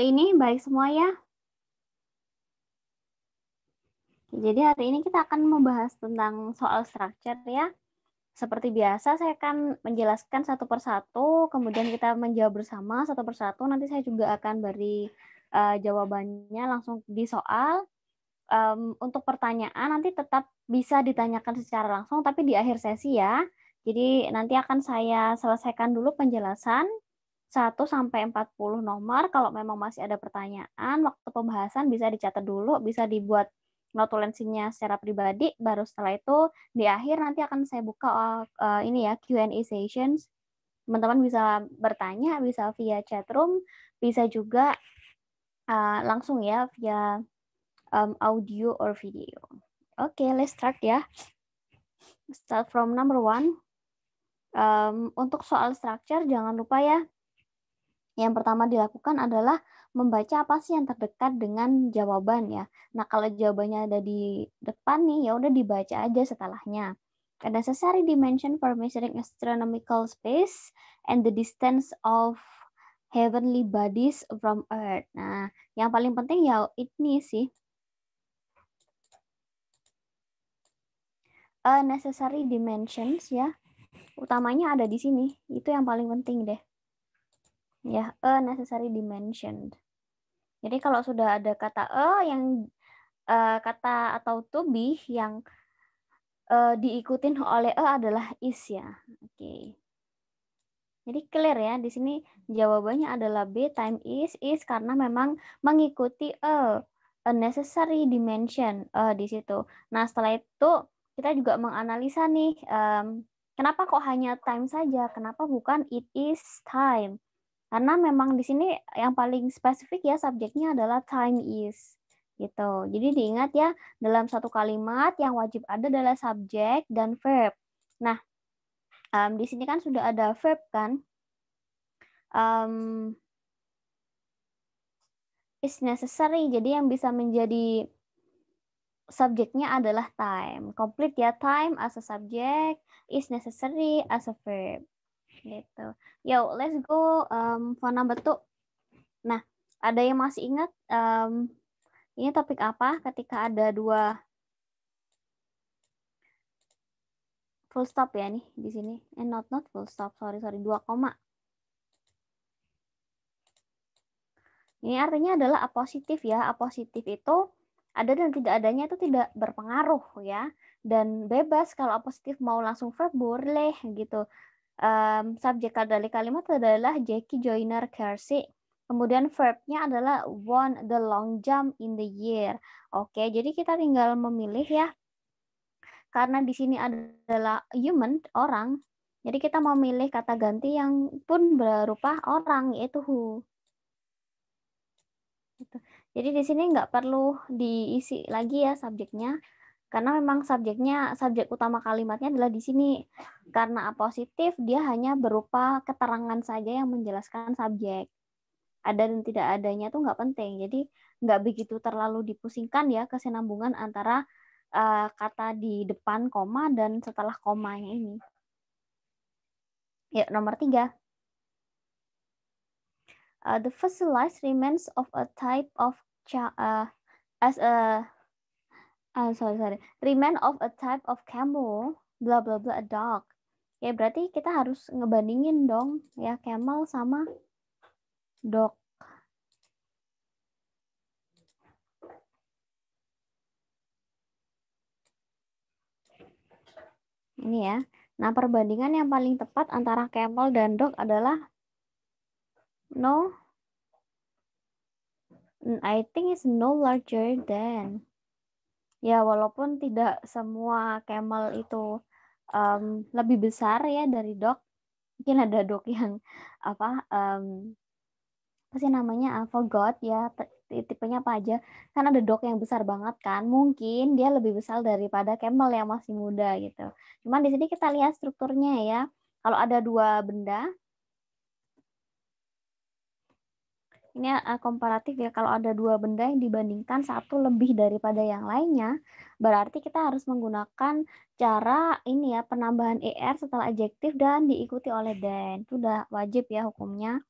hari ini baik semua ya. Jadi hari ini kita akan membahas tentang soal structure ya. Seperti biasa saya akan menjelaskan satu persatu, kemudian kita menjawab bersama satu persatu. Nanti saya juga akan beri jawabannya langsung di soal. Untuk pertanyaan nanti tetap bisa ditanyakan secara langsung, tapi di akhir sesi ya. Jadi nanti akan saya selesaikan dulu penjelasan 1 sampai 40 nomor. Kalau memang masih ada pertanyaan, waktu pembahasan bisa dicatat dulu, bisa dibuat notulensinya secara pribadi, baru setelah itu di akhir nanti akan saya buka ini ya Q&A sessions. Teman-teman bisa bertanya, bisa via chat room, bisa juga langsung ya via audio or video. Oke, let's start ya. Start from number 1. Untuk soal structure jangan lupa ya. Yang pertama dilakukan adalah membaca apa sih yang terdekat dengan jawaban ya. Nah, kalau jawabannya ada di depan nih, ya udah dibaca aja setelahnya. A necessary dimension for measuring astronomical space and the distance of heavenly bodies from Earth. Nah, yang paling penting ya ini sih. A necessary dimensions ya. Utamanya ada di sini. Itu yang paling penting deh. Ya, a necessary dimension. Jadi kalau sudah ada kata yang kata atau to be yang diikutin oleh adalah is ya. Oke. Jadi clear ya, di sini jawabannya adalah B time is karena memang mengikuti a necessary dimension di situ. Nah, setelah itu kita juga menganalisa nih kenapa kok hanya time saja? Kenapa bukan it is time? Karena memang di sini yang paling spesifik ya subjeknya adalah time is gitu. Jadi diingat ya dalam satu kalimat yang wajib ada adalah subjek dan verb. Nah, di sini kan sudah ada verb kan. Is necessary. Jadi yang bisa menjadi subjeknya adalah time. Complete ya, time as a subject, is necessary as a verb. Gitu. Yo, let's go for number 2. Nah, ada yang masih ingat ini topik apa ketika ada dua full stop ya nih di sini. Not full stop, sorry, 2 koma. Ini artinya adalah apositif ya. Apositif itu ada dan tidak adanya itu tidak berpengaruh ya. Dan bebas kalau apositif mau langsung verb boleh gitu. Subjek dari kalimat adalah Jackie Joyner Kersey. Kemudian verbnya adalah won the long jump in the year. Oke, jadi kita tinggal memilih ya. Karena di sini adalah human, orang. Jadi kita memilih kata ganti yang pun berupa orang, yaitu who. Gitu. Jadi di sini nggak perlu diisi lagi ya subjeknya. Karena memang subjek utama kalimatnya adalah di sini. Karena apositif, dia hanya berupa keterangan saja yang menjelaskan subjek. Ada dan tidak adanya itu nggak penting. Jadi nggak begitu terlalu dipusingkan ya kesinambungan antara kata di depan koma dan setelah komanya ini. Ya, nomor 3. The fossilized remains of a type of remain of a type of camel, bla bla bla, a dog. Ya berarti kita harus ngebandingin dong ya camel sama dog. Ini ya. Nah, perbandingan yang paling tepat antara camel dan dog adalah no. I think it's no larger than. Ya, walaupun tidak semua camel itu lebih besar ya dari dog. Mungkin ada dog yang apa sih namanya forgot ya tipenya apa aja, kan ada dog yang besar banget kan, mungkin dia lebih besar daripada camel yang masih muda gitu. Cuman di sini kita lihat strukturnya ya, kalau ada dua benda ini komparatif ya, kalau ada dua benda yang dibandingkan satu lebih daripada yang lainnya, berarti kita harus menggunakan cara ini ya, penambahan er setelah adjektif dan diikuti oleh dan. Itu udah wajib ya hukumnya.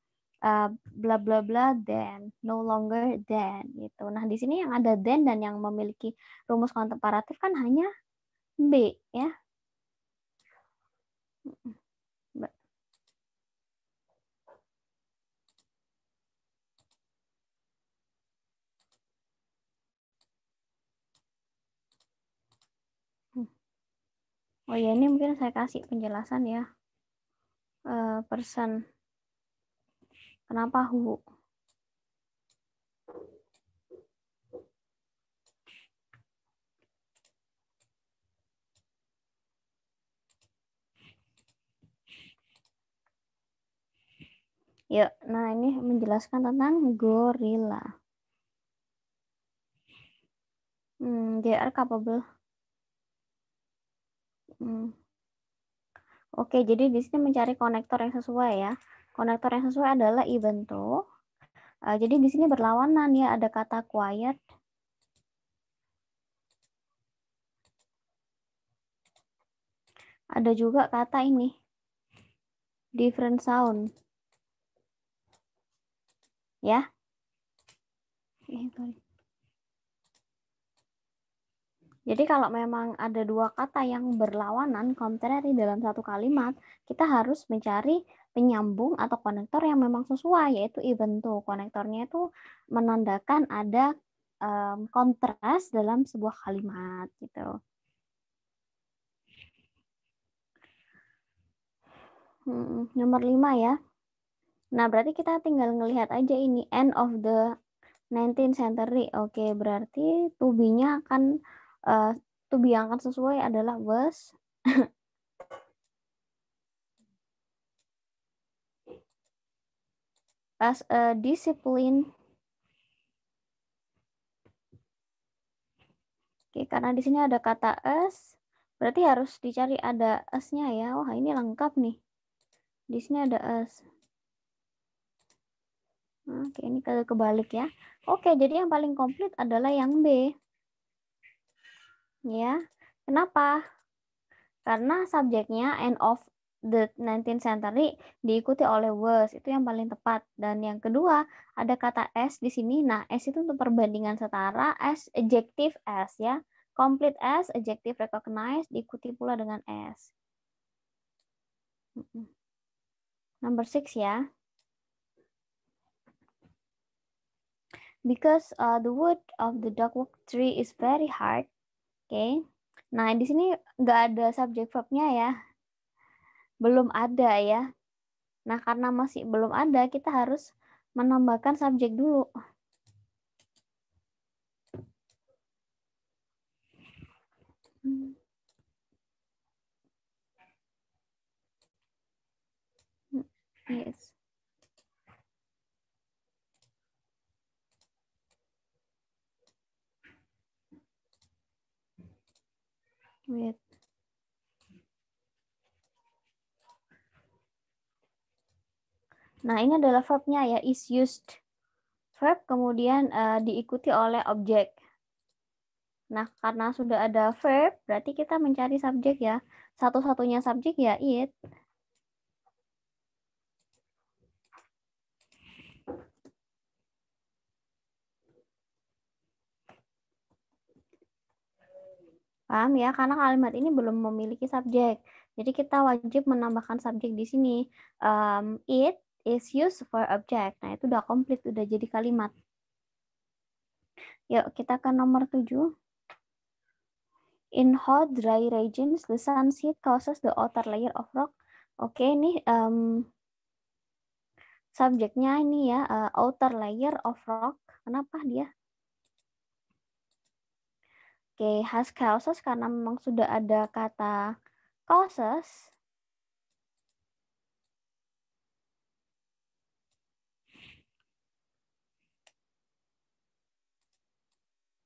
bla bla bla then, no longer then gitu. Nah, di sini yang ada then dan yang memiliki rumus komparatif kan hanya B ya. Oh ya, ini mungkin saya kasih penjelasan ya. Person. Kenapa who? Yuk, nah ini menjelaskan tentang gorilla. They are capable. Oke, jadi di sini mencari konektor yang sesuai ya. Konektor yang sesuai adalah even though. Jadi di sini berlawanan ya, ada kata quiet. Ada juga kata ini, different sound. Ya. Jadi kalau memang ada dua kata yang berlawanan, contrary dalam satu kalimat, kita harus mencari penyambung atau konektor yang memang sesuai, yaitu even though. Konektornya itu menandakan ada kontras dalam sebuah kalimat gitu. Nomor 5 ya. Nah, berarti kita tinggal ngelihat aja ini end of the 19th century. Oke, berarti to be-nya akan to be yang akan sesuai adalah was as a discipline. Oke, karena di sini ada kata as, berarti harus dicari ada as-nya ya. Wah, ini lengkap nih. Di sini ada as. Oke, ini kebalik ya. Oke, jadi yang paling komplit adalah yang B. Ya. Kenapa? Karena subjeknya end of the 19th century diikuti oleh was, itu yang paling tepat. Dan yang kedua, ada kata as di sini. Nah, as itu untuk perbandingan setara, as, adjective as ya. Complete as, adjective recognize, diikuti pula dengan as. Number 6 ya. Because the wood of the dogwood tree is very hard. Oke. Nah, di sini nggak ada subject verb-nya ya. Belum ada ya. Nah, karena masih belum ada, kita harus menambahkan subjek dulu. Yes. Wait. Nah, ini adalah verb-nya ya, is used. Verb kemudian diikuti oleh objek. Nah, karena sudah ada verb, berarti kita mencari subjek ya. Satu-satunya subjek ya it. Paham ya? Karena kalimat ini belum memiliki subjek. Jadi kita wajib menambahkan subjek di sini. It is used for object. Nah, itu udah komplit, udah jadi kalimat. Yuk, kita ke nomor 7. In hot, dry regions, the sun's heat causes the outer layer of rock. Oke, ini subjeknya ini ya, outer layer of rock. Kenapa dia? Oke, has causes karena memang sudah ada kata causes.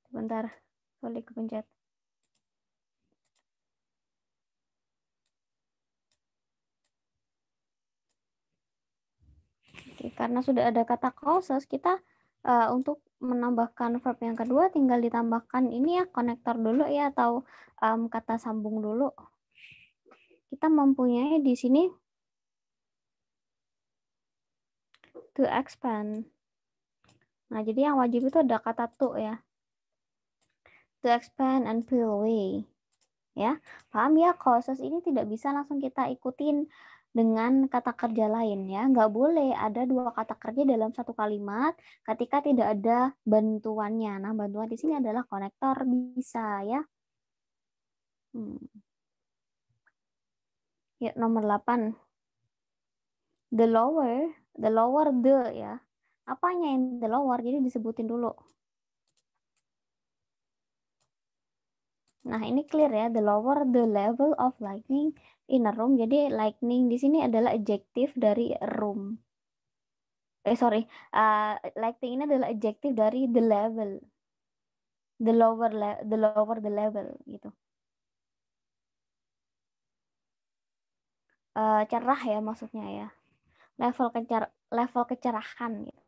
Bentar, boleh kepencet. Oke, karena sudah ada kata causes, kita untuk menambahkan verb yang kedua tinggal ditambahkan ini ya, konektor dulu ya, atau kata sambung dulu. Kita mempunyai di sini To expand. Nah, jadi yang wajib itu ada kata to ya. To expand and peel away. Ya, paham ya? Causes ini tidak bisa langsung kita ikutin dengan kata kerja lain ya. Nggak boleh ada dua kata kerja dalam satu kalimat ketika tidak ada bantuannya. Nah, bantuan di sini adalah konektor bisa ya. Ya, nomor 8. The lower the ya. Apanya yang the lower? Jadi disebutin dulu. Nah, ini clear ya, the lower the level of lightning in a room. Jadi lightning di sini adalah adjective dari room. Lightning ini adalah adjective dari the level. The lower the level gitu. Cerah ya maksudnya ya. Level kecerahan gitu.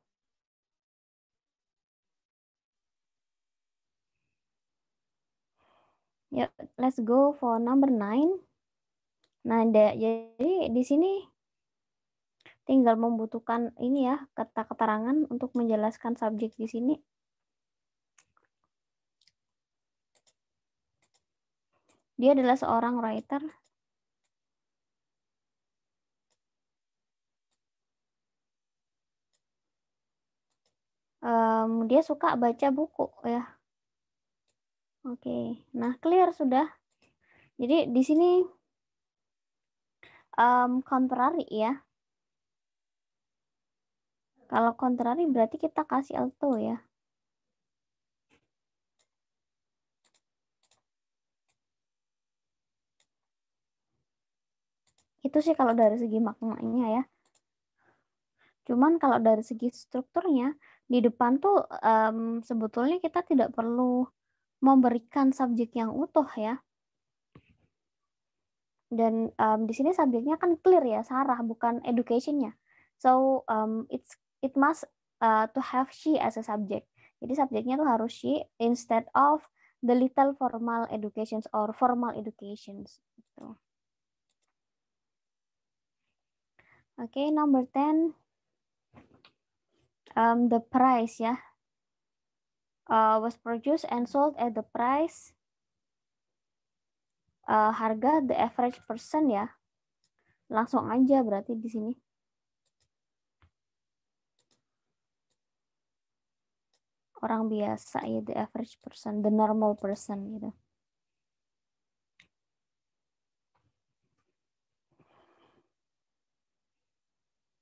Ya, let's go for number 9. Nah, jadi di sini tinggal membutuhkan ini ya, kata keterangan untuk menjelaskan subjek di sini. Dia adalah seorang writer. Dia suka baca buku ya. Oke, nah clear sudah. Jadi di sini contrary ya. Kalau contrary berarti kita kasih alto ya. Itu sih kalau dari segi maknanya ya. Cuman kalau dari segi strukturnya, di depan tuh sebetulnya kita tidak perlu memberikan subjek yang utuh ya. Dan di sini subjeknya kan clear ya, Sarah, bukan education-nya. So it must to have she as a subject. Jadi subjeknya tuh harus she instead of the little formal educations or formal educations. Gitu. Oke, number 10. The price ya. Was produced and sold at the price. Harga the average person ya. Langsung aja berarti di sini. Orang biasa ya, the average person, the normal person gitu.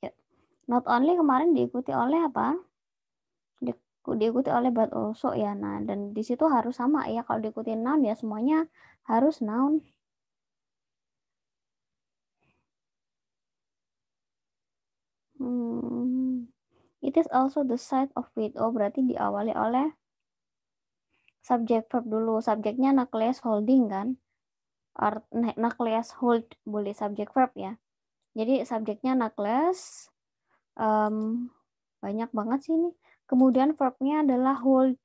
Ya. Not only kemarin diikuti oleh apa? Diikuti oleh but also ya. Nah, dan di situ harus sama ya. Kalau diikuti noun ya semuanya harus noun. It is also the side of it. Oh, berarti diawali oleh subject verb dulu. Subjeknya nucleus holding kan? Or nucleus hold boleh subject verb ya. Jadi subjeknya nucleus. Banyak banget sih ini. Kemudian verbnya adalah hold.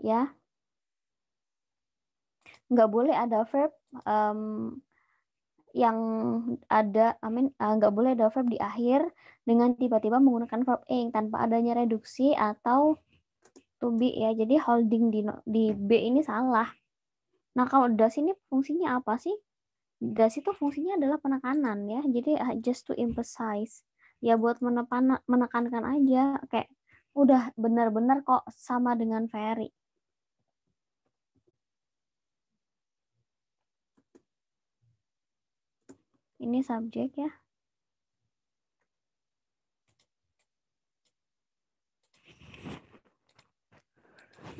Ya. Nggak boleh ada verb yang ada, nggak boleh ada verb di akhir dengan tiba-tiba menggunakan verb ing tanpa adanya reduksi atau to be ya. Jadi holding di B ini salah. Nah, kalau das ini fungsinya apa sih? Das itu fungsinya adalah penekanan ya. Jadi just to emphasize. Ya buat menekankan aja kayak udah benar-benar kok sama dengan very. Ini subjek ya.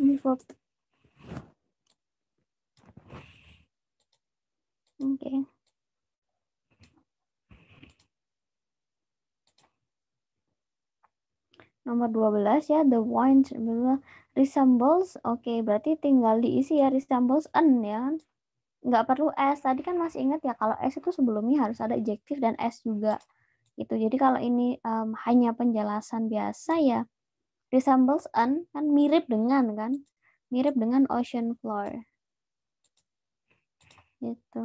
Ini verb. Oke. Nomor 12 ya, the wine resembles. Oke, berarti tinggal diisi ya, resembles an ya. Nggak perlu s. Tadi kan masih ingat ya, kalau s itu sebelumnya harus ada adjektif dan s juga. Gitu. Jadi kalau ini hanya penjelasan biasa ya, resembles an kan mirip dengan kan. Mirip dengan ocean floor. Gitu.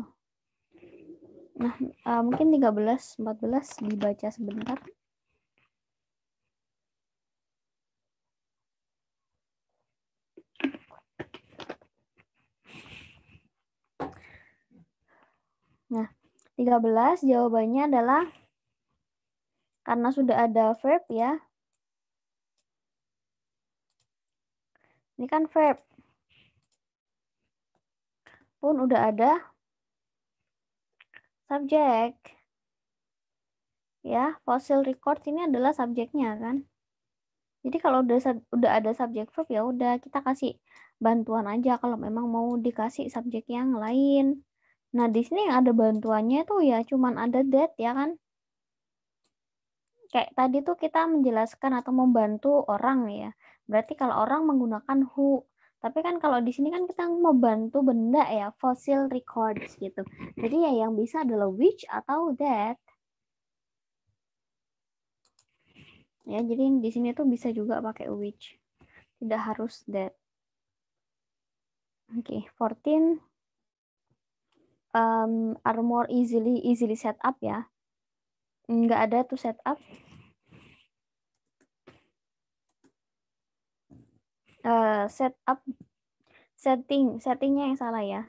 Nah, mungkin 13, 14 dibaca sebentar. 13 jawabannya adalah karena sudah ada verb ya. Ini kan verb. Pun udah ada subjek. Ya, fossil record ini adalah subjeknya kan. Jadi kalau udah ada subjek verb ya udah kita kasih bantuan aja kalau memang mau dikasih subjek yang lain. Nah, di sini yang ada bantuannya tuh ya cuman ada that ya kan. Kayak tadi tuh kita menjelaskan atau membantu orang ya. Berarti kalau orang menggunakan who. Tapi kan kalau di sini kan kita membantu benda ya, fossil records gitu. Jadi ya yang bisa adalah which atau that. Ya, jadi di sini tuh bisa juga pakai which. Tidak harus that. Oke, 14 are more easily set up ya. Nggak ada tuh set up. Set up settingnya yang salah ya.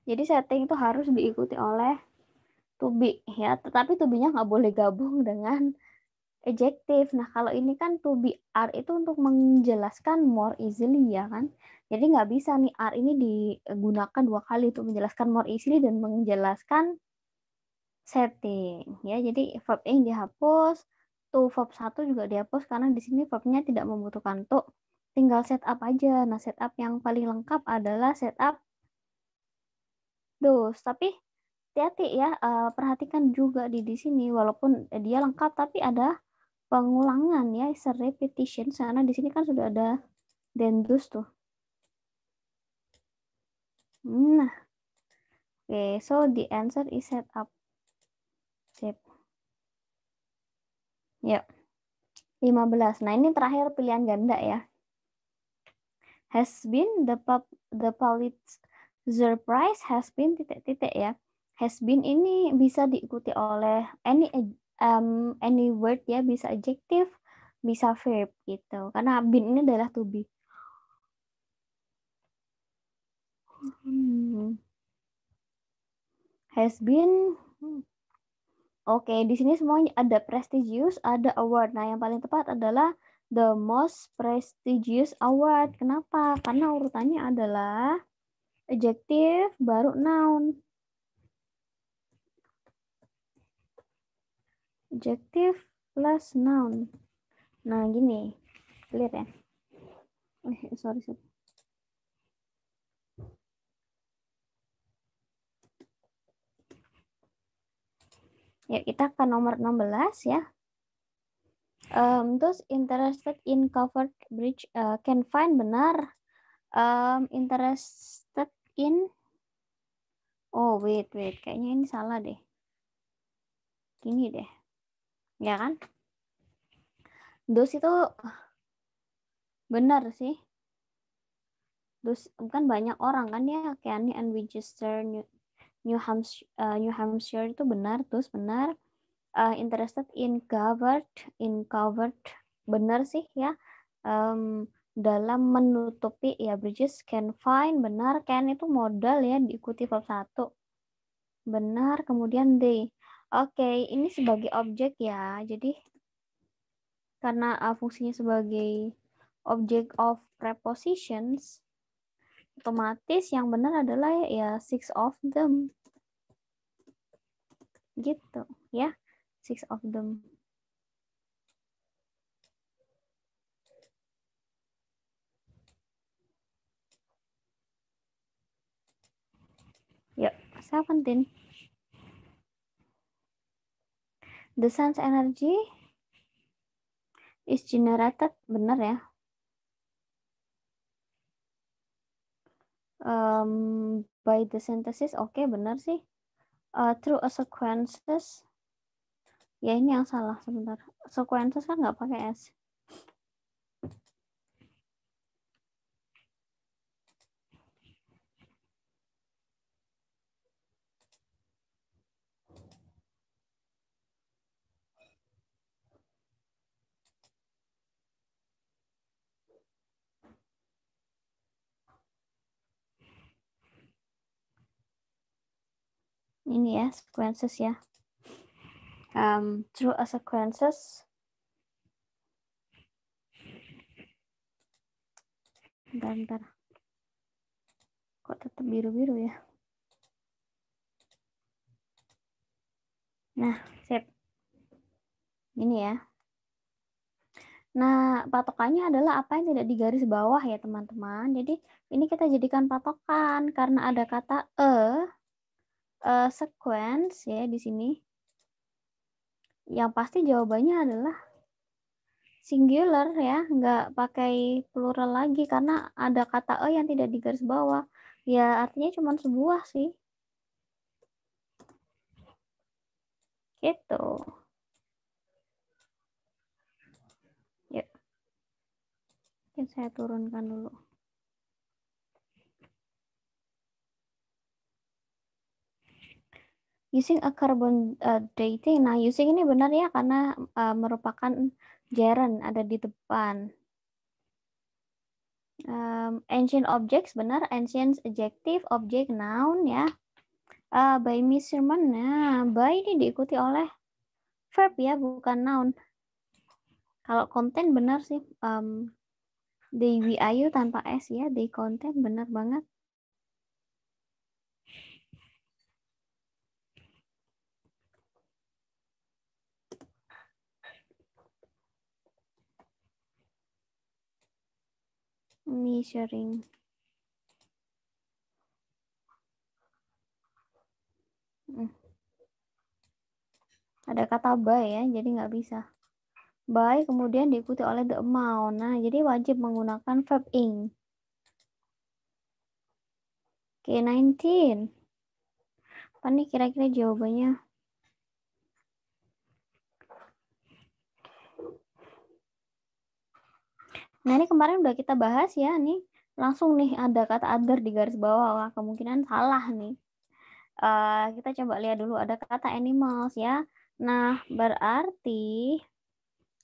Jadi setting itu harus diikuti oleh to be ya, tetapi to be-nya nggak boleh gabung dengan adjective. Nah, kalau ini kan to be are itu untuk menjelaskan more easily ya kan. Jadi nggak bisa nih are ini digunakan dua kali untuk menjelaskan more easily dan menjelaskan setting ya. Jadi verb yang dihapus, to verb 1 juga dihapus karena di sini verbnya tidak membutuhkan to. Tinggal setup aja. Nah, setup yang paling lengkap adalah setup those. Tapi hati-hati ya, perhatikan juga di sini walaupun dia lengkap tapi ada pengulangan ya, is a repetition. Karena di sini kan sudah ada then those tuh. Nah, oke, so the answer is set up. Sip. Ya, 15. Nah, ini terakhir pilihan ganda ya. Has been the Pulitzer Prize has been titik-titik ya. Has been ini bisa diikuti oleh any word ya, bisa adjective, bisa verb gitu. Karena been ini adalah to be. Has been. Oke, di sini semuanya ada prestigious, ada award. Nah, yang paling tepat adalah the most prestigious award. Kenapa? Karena urutannya adalah adjective baru noun. Adjective plus noun. Nah, gini. Clear ya? Sorry. Ya, kita ke nomor 16 ya. Terus interested in covered bridge can find benar. Interested in wait. Kayaknya ini salah deh. Gini deh. Ya kan? Those itu benar sih. Those kan banyak orang kan ya. Kenny and Winchester, New Hampshire itu benar. Terus benar. Interested in covered benar sih ya. Dalam menutupi ya, bridges can find benar. Can itu modal ya, diikuti verb 1 benar. Kemudian they, oke, ini sebagai objek ya, jadi karena fungsinya sebagai object of prepositions, otomatis yang benar adalah ya six of them gitu ya, six of them. Yuk, 17. The sun's energy is generated, benar ya. By the synthesis, oke, benar sih. Through a sequences, ya ini yang salah sebentar. Sequences kan nggak pakai S. ini ya, sequences ya. Through a sequences. Bentar. Kok tetap biru-biru ya? Nah, sip. Ini ya. Nah, patokannya adalah apa yang tidak digaris bawah ya, teman-teman. Jadi, ini kita jadikan patokan karena ada kata sequence ya di sini. Yang pasti jawabannya adalah singular ya, nggak pakai plural lagi karena ada kata yang tidak digaris bawah. Ya, artinya cuma sebuah sih. Gitu. Yuk. Mungkin saya turunkan dulu. Using a carbon dating. Nah, using ini benar ya karena merupakan gerund ada di depan. Ancient objects benar, ancient adjective, object, noun ya. By measurement. Nah, by ini diikuti oleh verb ya, bukan noun. Kalau content benar sih. They we ayu tanpa s ya, they content benar banget. Measuring. Ada kata by ya, jadi nggak bisa. By kemudian diikuti oleh the amount. Nah, jadi wajib menggunakan verb ing. Oke, 19. Apa nih kira-kira jawabannya? Nah, ini kemarin udah kita bahas ya, nih. Langsung nih ada kata other di garis bawah. Wah, kemungkinan salah nih. Kita coba lihat dulu, ada kata animals ya. Nah, berarti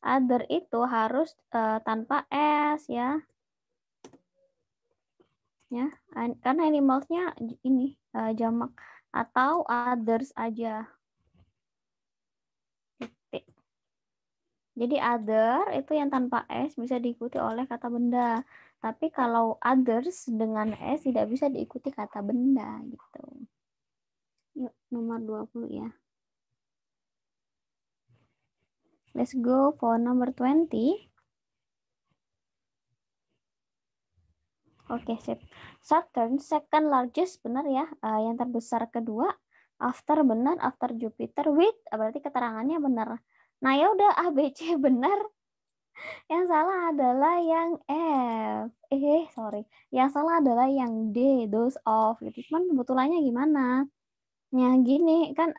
other itu harus tanpa s ya. Ya, karena animalsnya ini jamak atau others aja. Titik. Jadi other itu yang tanpa s bisa diikuti oleh kata benda. Tapi kalau others dengan s tidak bisa diikuti kata benda gitu. Yuk, nomor 20 ya. Let's go for number 20. Oke, sip. Saturn second largest benar ya, yang terbesar kedua. After benar, after Jupiter with berarti keterangannya benar. Nah, ya udah A B C benar. Yang salah adalah yang F. Sorry. Yang salah adalah yang D, those of gitu. Cuman kebetulannya gimana? Ya gini kan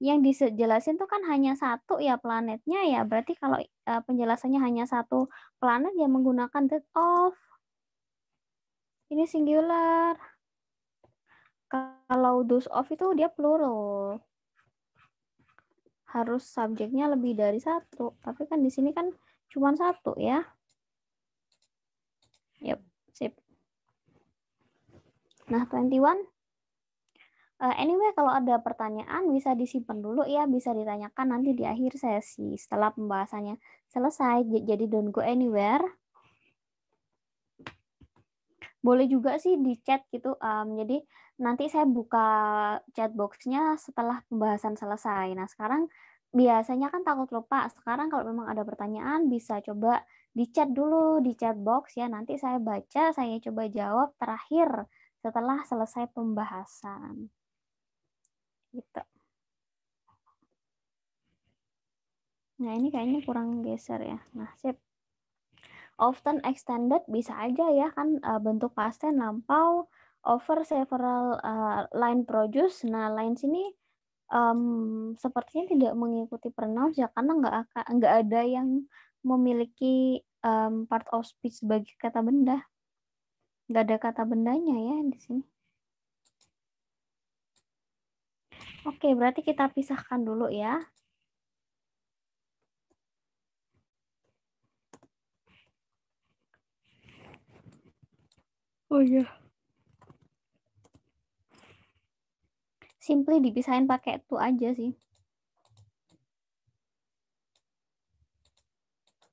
yang dijelasin tuh kan hanya satu ya planetnya ya. Berarti kalau penjelasannya hanya satu planet ya menggunakan that of. Ini singular. Kalau those of itu dia plural. Harus subjeknya lebih dari satu. Tapi kan di sini kan cuma satu ya. Yep, sip. Nah, 21. Anyway, kalau ada pertanyaan bisa disimpan dulu ya, bisa ditanyakan nanti di akhir sesi setelah pembahasannya selesai. Jadi don't go anywhere. Boleh juga sih di chat gitu. Jadi nanti saya buka chat box-nya setelah pembahasan selesai. Nah, sekarang biasanya kan takut lupa. Sekarang kalau memang ada pertanyaan bisa coba di chat dulu di chat box ya. Nanti saya baca, saya coba jawab terakhir setelah selesai pembahasan. Gitu. Nah, ini kayaknya kurang geser ya. Nah, sip. Often extended bisa aja ya kan bentuk past tense lampau over several line produce. Nah, line sini sepertinya tidak mengikuti pronouns ya karena nggak ada yang memiliki part of speech sebagai kata benda. Nggak ada kata bendanya ya di sini. Oke, berarti kita pisahkan dulu ya. Oh iya. simply dipisahin pakai to aja sih.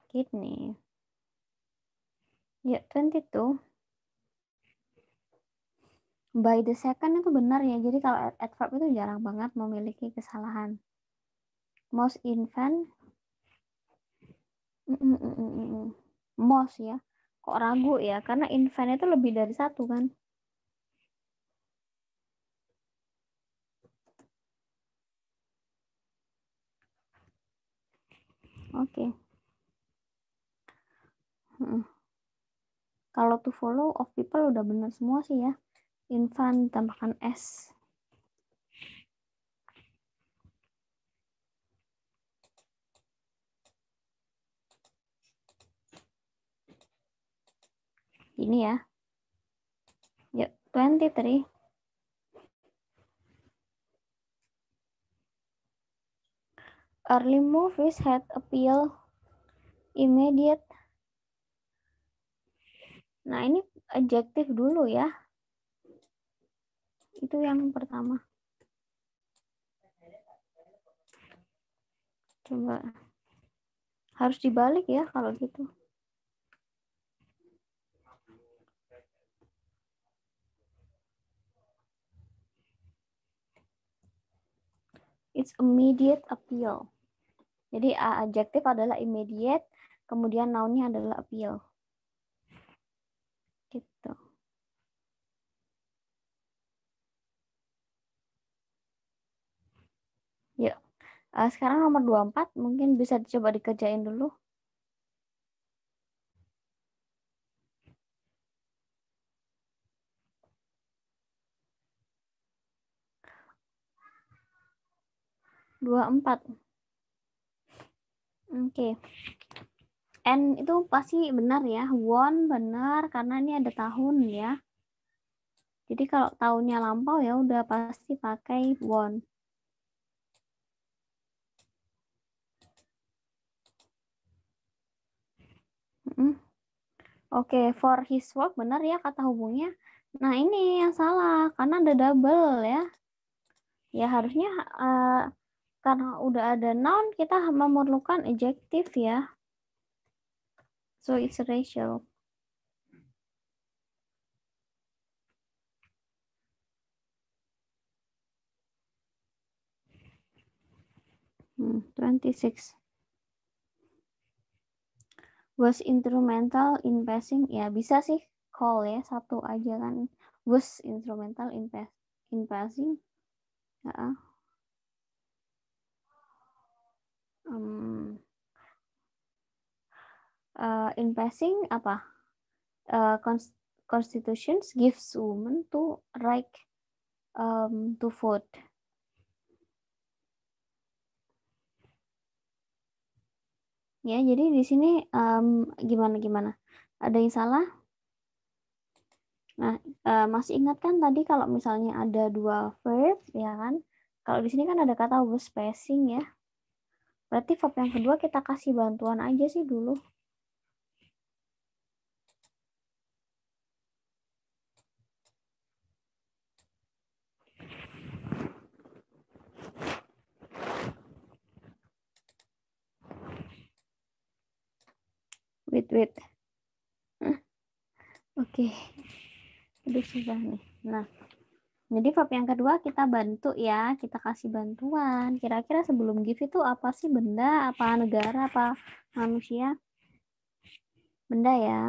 Gini. Ya, 22. By the second itu benar ya. Jadi kalau adverb itu jarang banget memiliki kesalahan. Most infant. Most ya. Kok ragu ya? Karena infant itu lebih dari satu kan. Oke. Kalau to follow of people udah benar semua sih ya. Infant tambahkan S. Ini ya. Yuk, 23. Early movies had appeal immediate. Nah, ini adjective dulu ya. Itu yang pertama. Coba. Harus dibalik ya kalau gitu. It's immediate appeal. Jadi adjective adalah immediate, kemudian noun-nya adalah appeal. Gitu. Yuk. Sekarang nomor 24 mungkin bisa dicoba dikerjain dulu. Dua empat. Oke. N itu pasti benar ya. Won benar karena ini ada tahun ya. Jadi kalau tahunnya lampau ya udah pasti pakai won. Oke, for his work benar ya kata hubungnya. Nah ini yang salah karena ada double ya. Ya harusnya karena udah ada noun kita memerlukan adjective ya. So it's ratio. 26. Was instrumental in passing. Ya bisa sih call ya. Satu aja kan. Was instrumental in passing. Ya. In passing apa? Constitutions gives women to right to vote. Ya, jadi di sini gimana? Ada yang salah? Nah, masih ingat kan tadi kalau misalnya ada dua verb, ya kan? Kalau di sini kan ada kata was passing ya. Berarti verb yang kedua kita kasih bantuan aja sih dulu. Wait. Oke. Udah sudah nih. Nah, jadi verb yang kedua kita bantu ya, kita kasih bantuan. Kira-kira sebelum give itu apa sih? Benda, apa negara, apa manusia? Benda ya.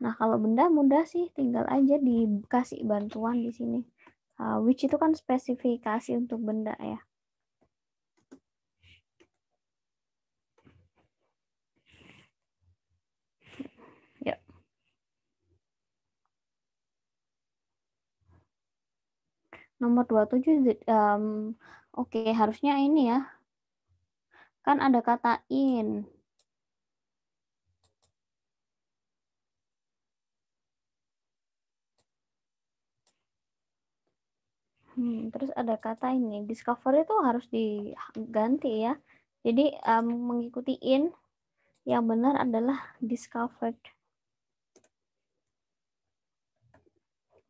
Nah, kalau benda mudah sih, tinggal aja dikasih bantuan di sini. Which itu kan spesifikasi untuk benda ya. Ya. Nomor 27, oke, harusnya ini ya. Kan ada kata in. Terus ada kata ini, discover itu harus diganti ya. Jadi mengikuti in, yang benar adalah discovered.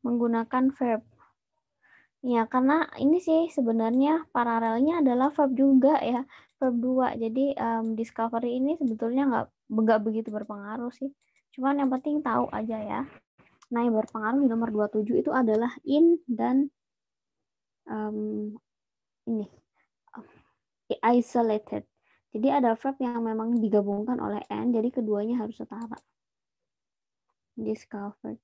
Menggunakan verb. Ya, karena ini sih sebenarnya paralelnya adalah verb juga ya, verb 2. Jadi discovery ini sebetulnya nggak begitu berpengaruh sih. Cuman yang penting tahu aja ya. Nah, yang berpengaruh di nomor 27 itu adalah in dan ini isolated. Jadi ada verb yang memang digabungkan oleh and, jadi keduanya harus setara. Discovered.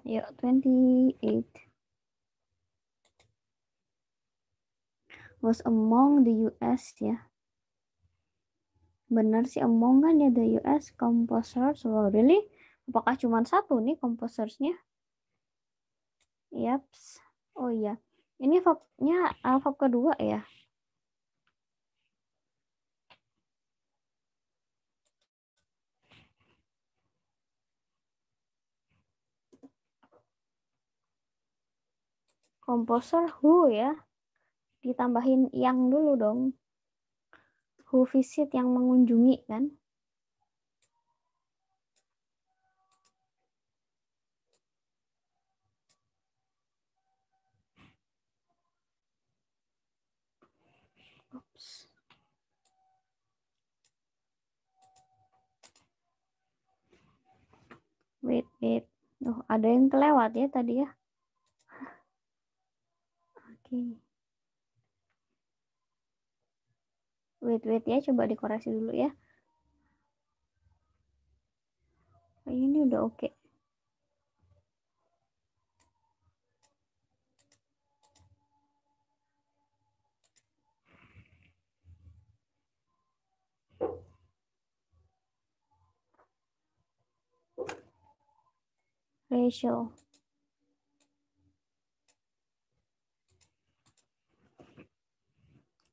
Yuk, 28. Was among the US ya. Benar sih, among kan ya the US composers. Oh, really? Apakah cuma satu nih composersnya? Yaps. Oh iya. Ini verbnya verb kedua ya. Composer who ya. Ditambahin yang dulu dong. Who visit, yang mengunjungi kan. Oops. Wait. Oh, ada yang kelewat ya tadi ya. Oke. Wait ya, coba dikoreksi dulu ya. Ini udah oke. Racial.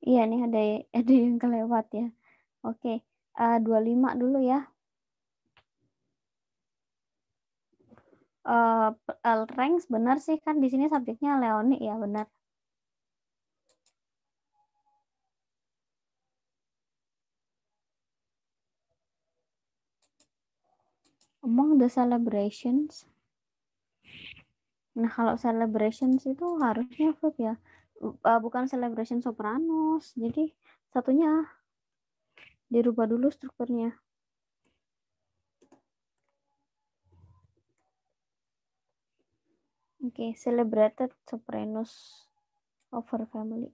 Iya nih ada yang kelewat ya. Oke, 25 dulu ya. Ranks benar sih, kan di sini subjeknya Leoni ya, benar. Among the celebrations. Nah, kalau celebrations itu harusnya verb ya. Bukan celebration Sopranos. Jadi satunya dirubah dulu strukturnya. Oke, celebrated Sopranos over family.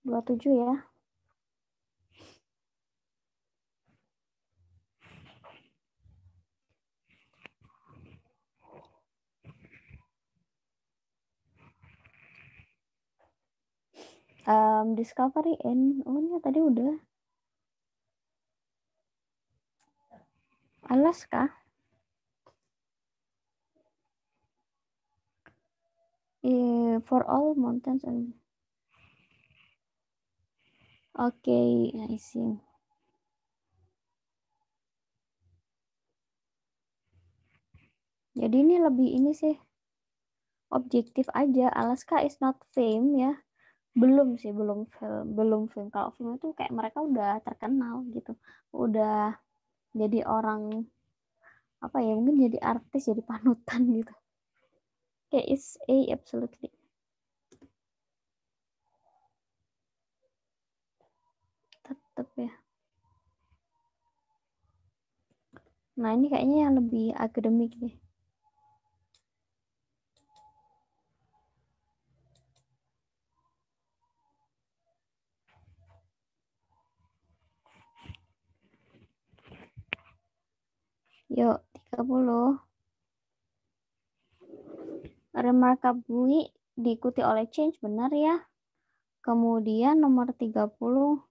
27 ya. Discovery in, oh ini tadi udah. Alaska. For all mountains and okay, I see. Jadi ini lebih ini sih objektif aja. Alaska is not fame ya. Belum sih, belum film. Kalau film itu kayak mereka udah terkenal gitu. Udah jadi orang apa ya, mungkin jadi artis, jadi panutan gitu. Kayak is a absolutely. Tetep ya. Nah, ini kayaknya yang lebih akademik deh. Yuk, 30. Remarkably diikuti oleh change, benar ya. Kemudian nomor 30.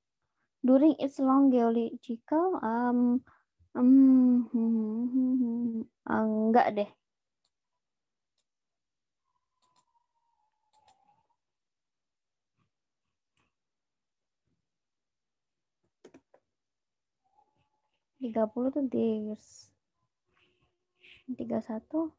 During its long geological, enggak deh. Tiga puluh tuh this. 31.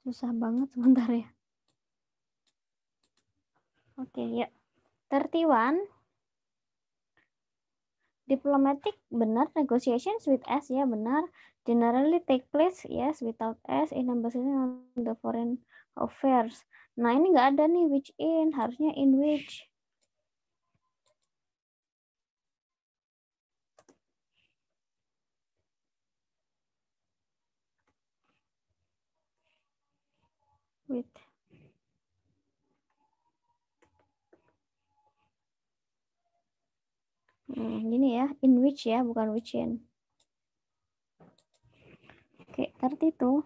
Susah banget sebentar ya. Oke, ya. 31. Diplomatic benar, negotiations with S ya benar, generally take place yes without S in embassy on the foreign affairs. Nah ini nggak ada nih which in, harusnya in which. With. Gini ya, in which ya, bukan which in. Oke, 32.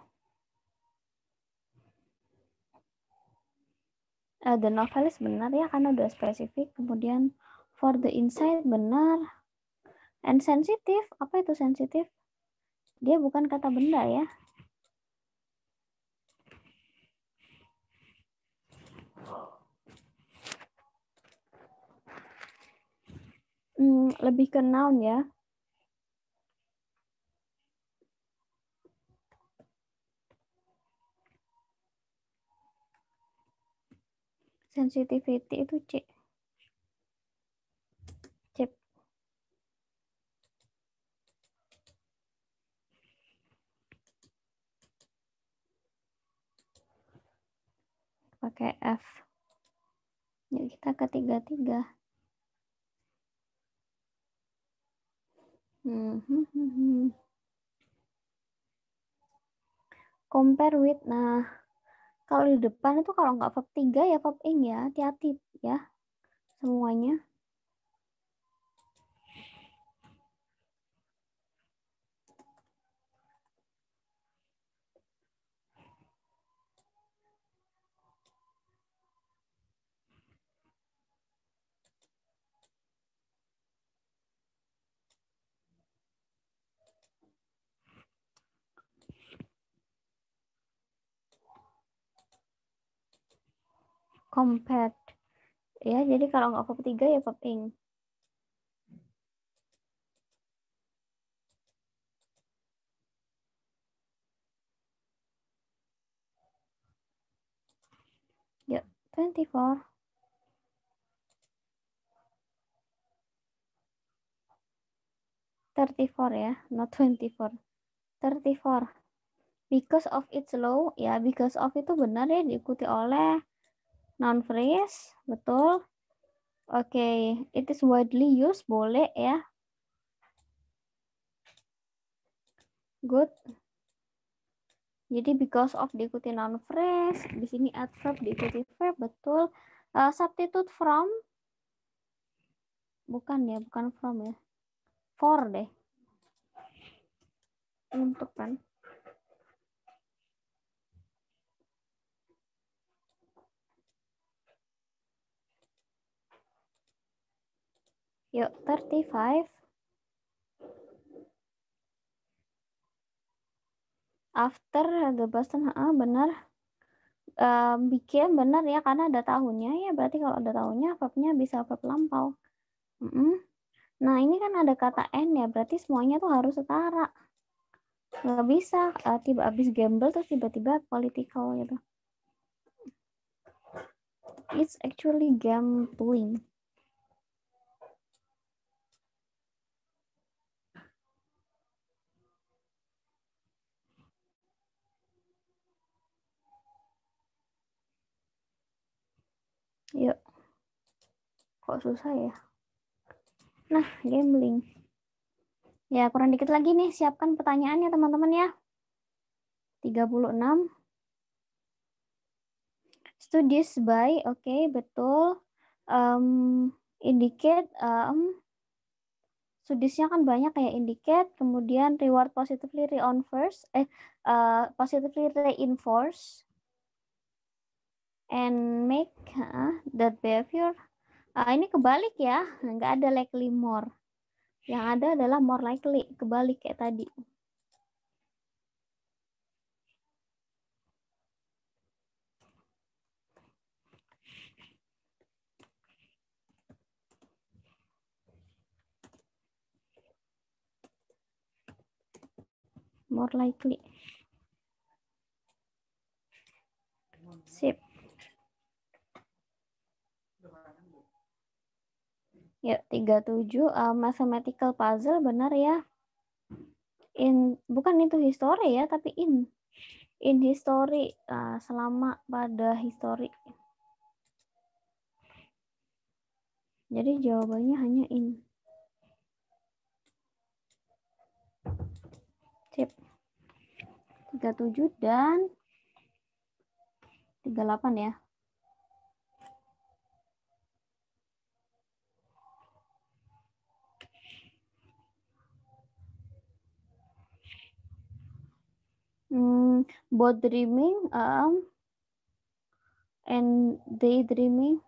The novelist benar ya karena udah spesifik. Kemudian for the inside benar. And sensitive, apa itu sensitive? Dia bukan kata benda ya. Lebih ke noun ya. Sensitivity itu C. Cep. Pakai F. Yuk kita ke 33. Compare with. Nah, kalau di depan itu kalau nggak verb 3 ya verb ing ya. Hati-hati ya semuanya. Compared. Ya, jadi kalau nggak verb 3 ya verb ing. Yuk, 24. 34 ya, not 24. 34. Because of its law, ya because of itu benar ya diikuti oleh noun phrase, betul. Oke, it is widely used, boleh ya. Good. Jadi because of diikuti noun phrase, di sini adverb diikuti verb, betul. Substitute from, bukan ya, bukan from ya. For deh. Untuk kan. Yuk, 35. After the person, benar. Became benar ya, karena ada tahunnya ya. Berarti kalau ada tahunnya, verbnya bisa verb lampau. Nah, ini kan ada kata N ya, berarti semuanya tuh harus setara. Nggak bisa tiba habis gamble terus tiba-tiba political gitu. It's actually gambling. Yuk. Kok susah ya? Nah, gambling. Ya, kurang dikit lagi nih. Siapkan pertanyaannya, teman-teman ya. 36. Studies by, oke, betul. Indicate, studiesnya kan banyak kayak indicate, kemudian reward positively reinforce, positively reinforce, and make that behavior. Ini kebalik ya, nggak ada likely more. Yang ada adalah more likely, kebalik kayak tadi. More likely. Yuk, 37. Mathematical puzzle, benar ya. Bukan itu history ya, tapi in history, selama pada history. Jadi jawabannya hanya in. Sip. 37 dan 38 ya. Both dreaming and daydreaming.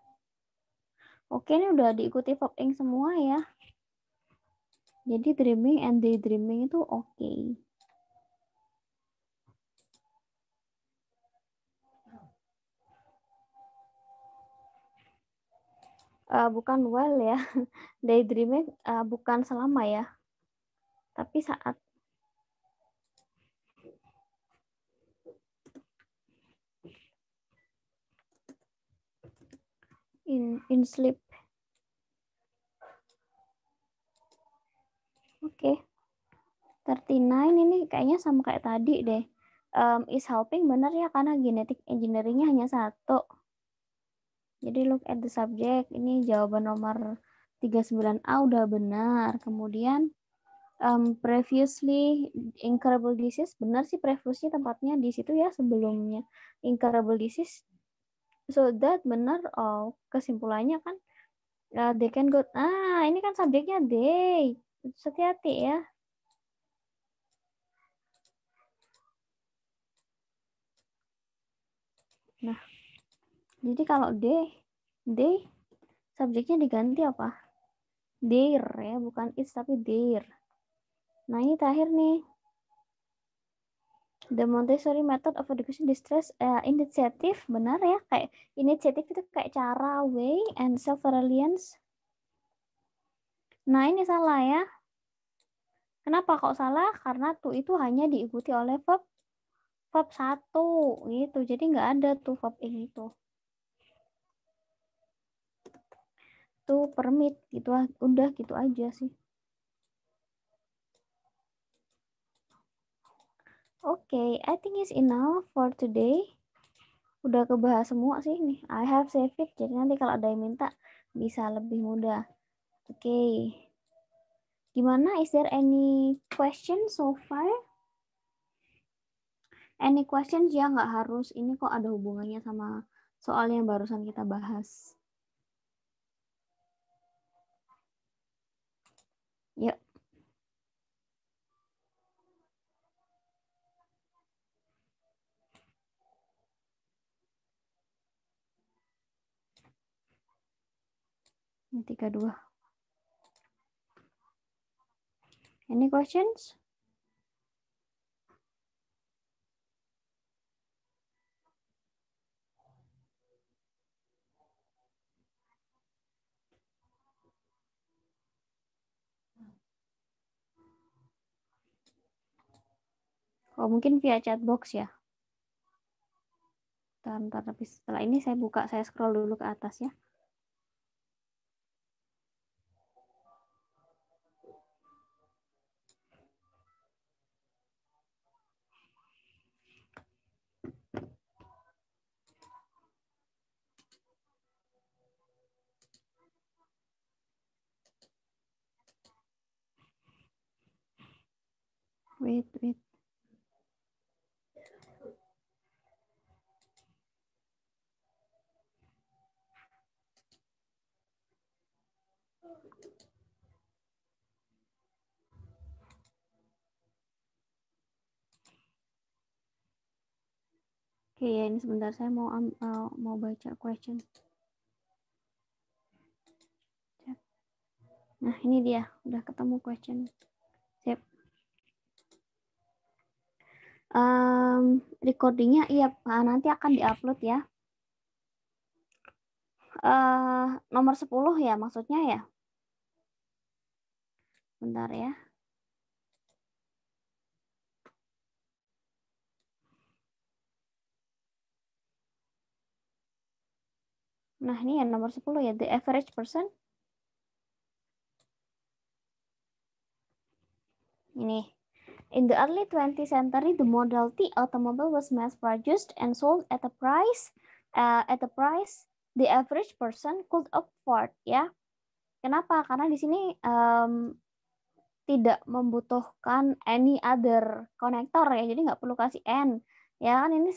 Oke, ini udah diikuti verb ing semua ya. Jadi dreaming and daydreaming itu oke. Bukan while ya. Daydreaming bukan selama ya. Tapi saat. In sleep. Oke. 39 ini kayaknya sama kayak tadi deh. Is helping benar ya, karena genetic engineeringnya hanya satu. Jadi look at the subject. Ini jawaban nomor 39A udah benar. Kemudian previously incurable disease, benar sih, previously tempatnya di situ ya, sebelumnya incurable disease. So that benar. Oh, kesimpulannya kan they can go. Ini kan subjeknya they. Hati-hati ya. Nah, jadi kalau they subjeknya diganti apa? Their ya, bukan it's tapi their. Nah, ini terakhir nih. The Montessori method of education distress initiative, benar ya, kayak initiative itu kayak cara, way, and self-reliance. Nah, ini salah ya. Kenapa kok salah? Karena to itu hanya diikuti oleh verb 1 gitu. Jadi nggak ada tuh verb ing itu. To permit gitu, udah gitu aja sih. Oke, I think it's enough for today. Udah kebahas semua sih nih. I have saved it. Jadi nanti kalau ada yang minta bisa lebih mudah. Oke. Gimana? Is there any question so far? Any questions ya, nggak harus ini kok ada hubungannya sama soal yang barusan kita bahas. Yuk. Ini 32. Any questions? Oh, mungkin via chat box ya. Ntar, tapi setelah ini saya buka, saya scroll dulu ke atas ya. Wait. Oke ya, ini sebentar saya mau baca question. Nah, ini dia, udah ketemu question. Sip. Recordingnya iya, nanti akan diupload ya. Nomor 10 ya maksudnya ya. Bentar ya. Nah, ini ya nomor 10 ya, the average person. Ini. In the early 20th century, the Model T automobile was mass-produced and sold at a price the average person could afford. Ya, kenapa? Karena di sini tidak membutuhkan any other konektor ya, jadi nggak perlu kasih N. Ya kan ini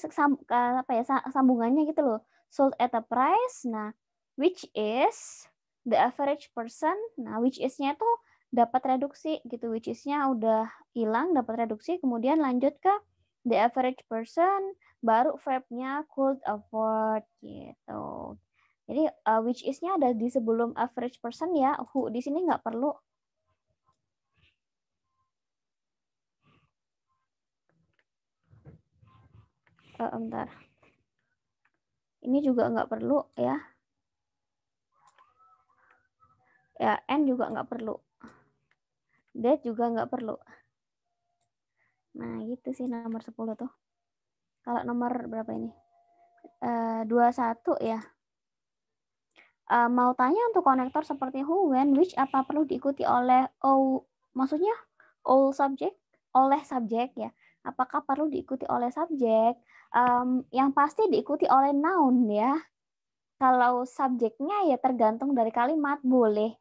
sambungannya gitu loh. Sold at a price, nah which is the average person. Nah which is-nya tuh dapat reduksi gitu, which is-nya udah hilang dapat reduksi, kemudian lanjut ke the average person, baru verb-nya could afford gitu. Jadi which is-nya ada di sebelum average person ya, who di sini nggak perlu. Bentar. Ini juga nggak perlu ya. Ya, N juga nggak perlu. That juga nggak perlu. Nah, gitu sih nomor 10 tuh. Kalau nomor berapa ini? 21 ya. Mau tanya untuk konektor seperti who, when, which, apa perlu diikuti oleh maksudnya all subject? Oleh subjek ya. Apakah perlu diikuti oleh subjek? Yang pasti diikuti oleh noun ya. Kalau subjeknya ya tergantung dari kalimat, boleh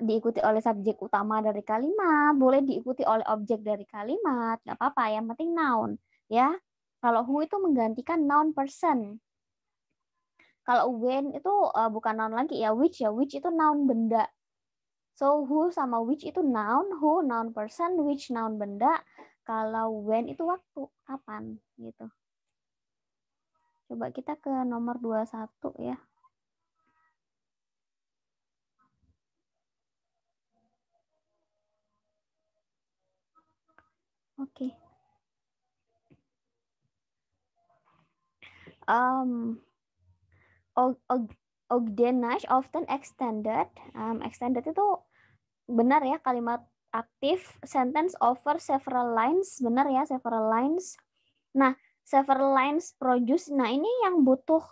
diikuti oleh subjek utama dari kalimat, boleh diikuti oleh objek dari kalimat, nggak apa-apa, yang penting noun ya. Kalau who itu menggantikan noun person. Kalau when itu bukan noun lagi ya, which itu noun benda. So who sama which itu noun, who noun person, which noun benda. Kalau when itu waktu, kapan gitu. Coba kita ke nomor 21 ya. Oke. Ogdenage often extended. Extended itu benar ya, kalimat aktif. Sentence over several lines, benar ya, several lines. Nah, several lines produce. Nah, ini yang butuh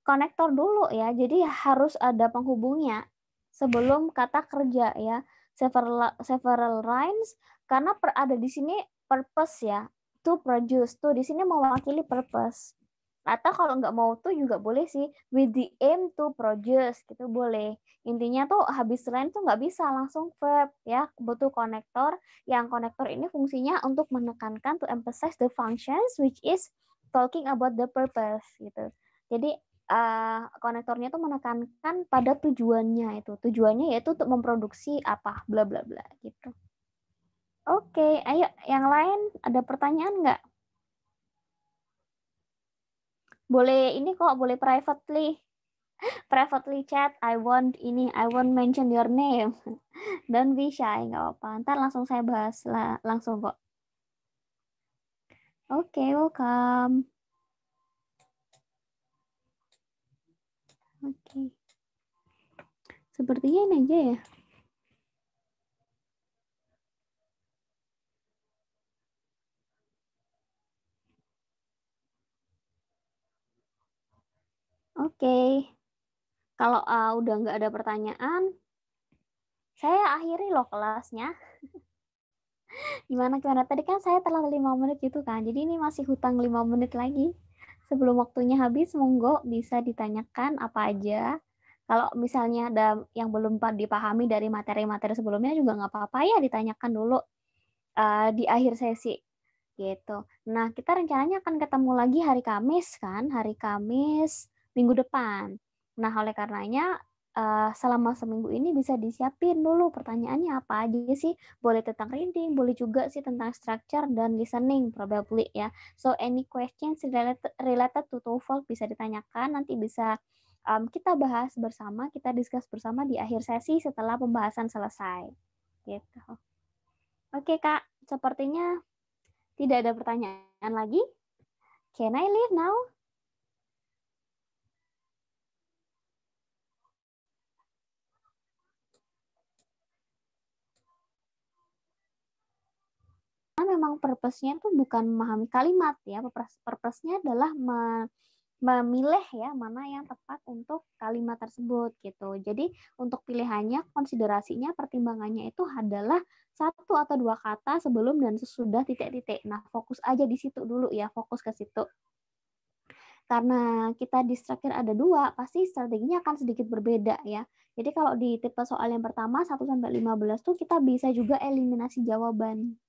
konektor dulu ya. Jadi harus ada penghubungnya sebelum kata kerja ya. Several lines karena ada di sini purpose ya. To produce. Tuh di sini mewakili purpose. Atau kalau nggak mau tuh juga boleh sih, with the aim to produce gitu boleh. Intinya tuh habis line tuh nggak bisa langsung verb ya, butuh konektor. Yang konektor ini fungsinya untuk menekankan, to emphasize the functions which is talking about the purpose gitu. Jadi konektornya tuh menekankan pada tujuannya itu. Tujuannya yaitu untuk memproduksi apa, bla bla bla gitu. Oke, ayo yang lain ada pertanyaan nggak? Boleh ini kok, boleh privately chat. I won't mention your name. Don't be shy, nggak apa-apa. Ntar langsung saya bahas langsung kok. Oke, welcome. Oke. Sepertinya ini aja ya. Oke. Kalau udah nggak ada pertanyaan, saya akhiri loh kelasnya. Gimana? Tadi kan saya telah 5 menit gitu kan. Jadi ini masih hutang 5 menit lagi. Sebelum waktunya habis, monggo bisa ditanyakan apa aja. Kalau misalnya ada yang belum dipahami dari materi-materi sebelumnya juga nggak apa-apa ya, ditanyakan dulu di akhir sesi gitu. Nah, kita rencananya akan ketemu lagi hari Kamis kan, hari Kamis minggu depan. Nah, oleh karenanya selama seminggu ini bisa disiapin dulu pertanyaannya apa aja sih. Boleh tentang reading, boleh juga sih tentang structure dan listening probably ya. So any questions related to TOEFL bisa ditanyakan, nanti bisa kita bahas bersama, kita discuss bersama di akhir sesi setelah pembahasan selesai. Gitu. Oke Kak, sepertinya tidak ada pertanyaan lagi. Can I leave now? Memang purpose-nya itu bukan memahami kalimat ya. Purpose-nya adalah memilih ya mana yang tepat untuk kalimat tersebut gitu. Jadi untuk pilihannya, konsiderasinya, pertimbangannya itu adalah satu atau dua kata sebelum dan sesudah titik-titik. Nah, fokus aja di situ dulu ya, fokus ke situ. Karena kita di struktur ada dua, pasti strateginya akan sedikit berbeda ya. Jadi kalau di tipe soal yang pertama 1-15 tuh kita bisa juga eliminasi jawaban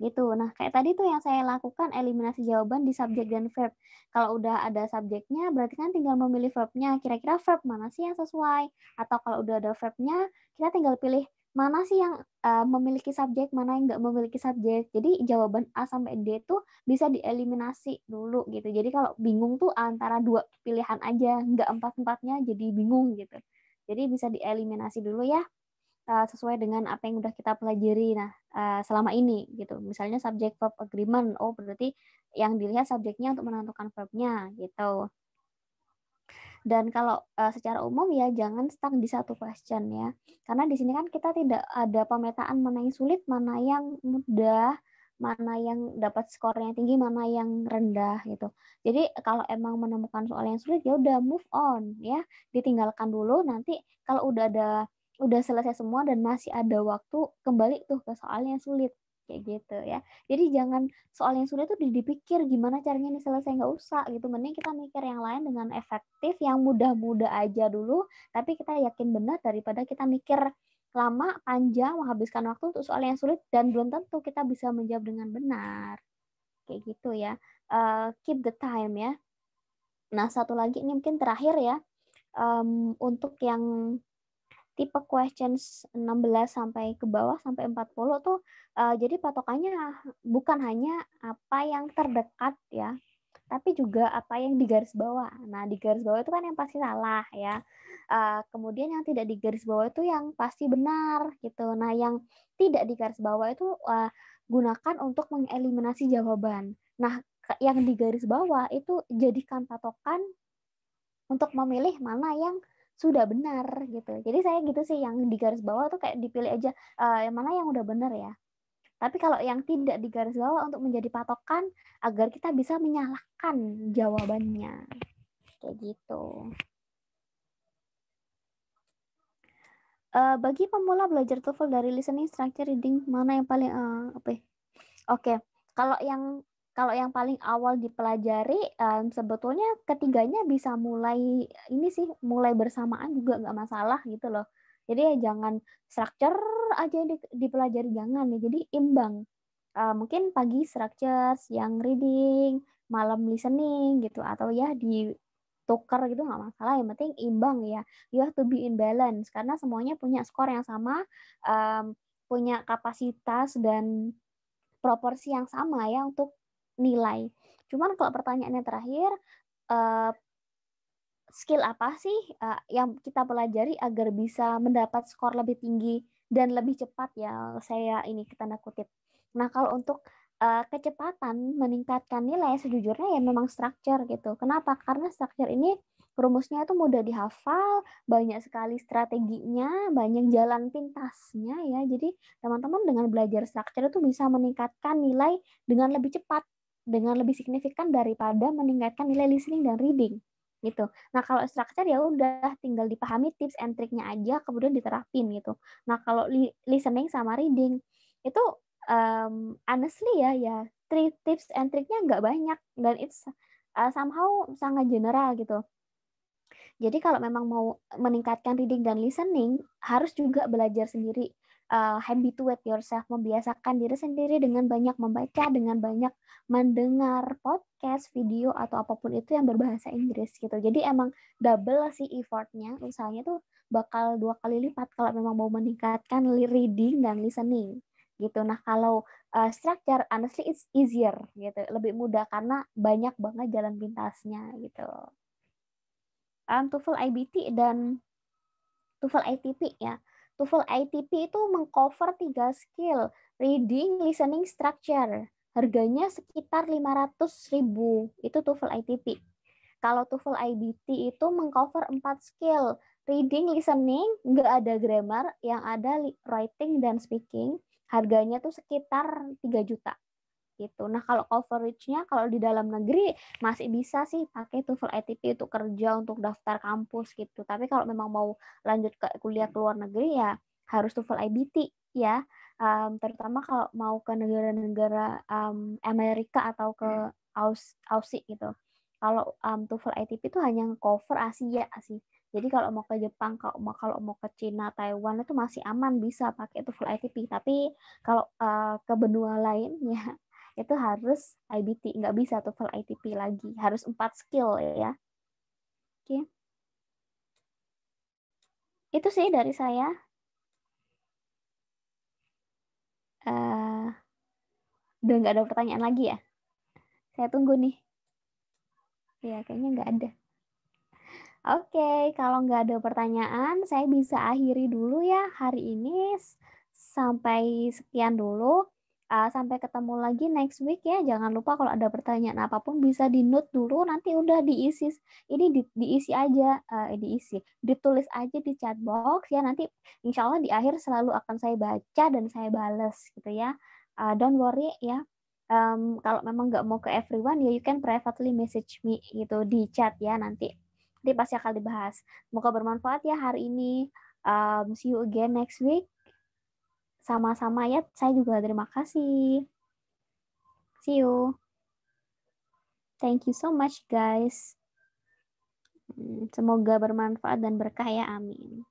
gitu. Nah, kayak tadi tuh yang saya lakukan eliminasi jawaban di subjek dan verb. Kalau udah ada subjeknya, berarti kan tinggal memilih verbnya. Kira-kira verb mana sih yang sesuai? Atau kalau udah ada verbnya, kita tinggal pilih mana sih yang memiliki subjek, mana yang nggak memiliki subjek. Jadi jawaban A sampai D itu bisa dieliminasi dulu gitu. Jadi kalau bingung tuh antara dua pilihan aja, nggak empat-empatnya jadi bingung gitu. Jadi bisa dieliminasi dulu ya sesuai dengan apa yang udah kita pelajari selama ini gitu. Misalnya subject verb agreement, oh berarti yang dilihat subjeknya untuk menentukan verbnya gitu. Dan kalau secara umum ya jangan stuck di satu question ya. Karena di sini kan kita tidak ada pemetaan mana yang sulit, mana yang mudah, mana yang dapat skornya tinggi, mana yang rendah gitu. Jadi kalau emang menemukan soal yang sulit ya udah move on ya, ditinggalkan dulu. Nanti kalau udah selesai semua dan masih ada waktu, kembali tuh ke soal yang sulit kayak gitu ya. Jadi jangan soal yang sulit tuh dipikir gimana caranya ini selesai, nggak usah gitu. Mending kita mikir yang lain dengan efektif, yang mudah-mudah aja dulu, tapi kita yakin benar daripada kita mikir lama, panjang, menghabiskan waktu untuk soal yang sulit dan belum tentu kita bisa menjawab dengan benar. Kayak gitu ya. Keep the time ya. Nah, satu lagi ini mungkin terakhir ya. Untuk yang tipe questions 16 sampai ke bawah sampai 40 tuh jadi patokannya bukan hanya apa yang terdekat ya, tapi juga apa yang di garis bawah. Nah, di garis bawah itu kan yang pasti salah ya. Kemudian yang tidak di garis bawah itu yang pasti benar gitu. Nah, yang tidak di garis bawah itu gunakan untuk mengeliminasi jawaban. Nah, yang di garis bawah itu jadikan patokan untuk memilih mana yang sudah benar gitu. Jadi saya gitu sih, yang di garis bawah tuh kayak dipilih aja yang mana yang udah benar ya. Tapi kalau yang tidak di garis bawah untuk menjadi patokan agar kita bisa menyalahkan jawabannya. Kayak gitu. Bagi pemula belajar TOEFL dari listening, structure, reading, mana yang paling Oke. Kalau yang paling awal dipelajari sebetulnya ketiganya bisa mulai ini sih, mulai bersamaan juga nggak masalah gitu loh. Jadi ya jangan structure aja dipelajari, jangan ya. Jadi imbang. Mungkin pagi structure, siang reading, malam listening gitu, atau ya ditukar gitu nggak masalah. Yang penting imbang ya. You have to be in balance karena semuanya punya skor yang sama, punya kapasitas dan proporsi yang sama ya untuk nilai. Cuman kalau pertanyaannya terakhir, skill apa sih yang kita pelajari agar bisa mendapat skor lebih tinggi dan lebih cepat ya, saya ini tanda kutip. Nah, kalau untuk kecepatan meningkatkan nilai sejujurnya ya memang structure gitu. Kenapa? Karena structure ini rumusnya itu mudah dihafal, banyak sekali strateginya, banyak jalan pintasnya ya. Jadi teman-teman dengan belajar structure itu bisa meningkatkan nilai dengan lebih cepat, dengan lebih signifikan daripada meningkatkan nilai listening dan reading gitu. Nah, kalau structure ya udah tinggal dipahami tips and triknya aja kemudian diterapin gitu. Nah, kalau listening sama reading itu honestly ya tips and triknya nggak banyak dan it's somehow sangat general gitu. Jadi kalau memang mau meningkatkan reading dan listening, harus juga belajar sendiri. Habituate yourself, membiasakan diri sendiri dengan banyak membaca, dengan banyak mendengar podcast, video, atau apapun itu yang berbahasa Inggris gitu. Jadi emang double sih effortnya, usahanya tuh bakal 2 kali lipat kalau memang mau meningkatkan reading dan listening gitu. Nah, kalau structure, honestly it's easier gitu, lebih mudah karena banyak banget jalan pintasnya gitu. TOEFL IBT dan TOEFL ITP ya. TOEFL ITP itu mengcover 3 skill, reading, listening, structure. Harganya sekitar 500.000, itu TOEFL ITP. Kalau TOEFL IBT itu mengcover 4 skill, reading, listening, nggak ada grammar, yang ada writing dan speaking. Harganya tuh sekitar 3 juta. gitu. Nah, kalau coverage-nya kalau di dalam negeri masih bisa sih pakai TOEFL ITP untuk kerja, untuk daftar kampus gitu. Tapi kalau memang mau lanjut ke kuliah ke luar negeri ya harus TOEFL IBT ya. Terutama kalau mau ke negara-negara Amerika atau ke Aussie gitu. Kalau TOEFL ITP itu hanya cover Asia sih. Jadi kalau mau ke Jepang, kalau mau ke Cina, Taiwan itu masih aman bisa pakai TOEFL ITP. Tapi kalau ke benua lain ya itu harus IBT, nggak bisa TOEFL ITP lagi. Harus 4 skill ya. Oke. Itu sih dari saya. Uh, udah nggak ada pertanyaan lagi ya? Saya tunggu nih. Ya, kayaknya nggak ada. Oke, kalau nggak ada pertanyaan, saya bisa akhiri dulu ya hari ini. Sampai sekian dulu. Sampai ketemu lagi next week ya. Jangan lupa kalau ada pertanyaan apapun bisa di note dulu. Nanti udah diisi. Ini diisi aja, ditulis aja di chat box ya. Nanti insya Allah di akhir selalu akan saya baca dan saya bales gitu ya. Don't worry ya. Kalau memang nggak mau ke everyone ya you can privately message me gitu di chat ya nanti. Nanti pasti akan dibahas. Semoga bermanfaat ya hari ini. See you again next week. Sama-sama ya. Saya juga terima kasih. See you. Thank you so much guys. Semoga bermanfaat dan berkah ya. Amin.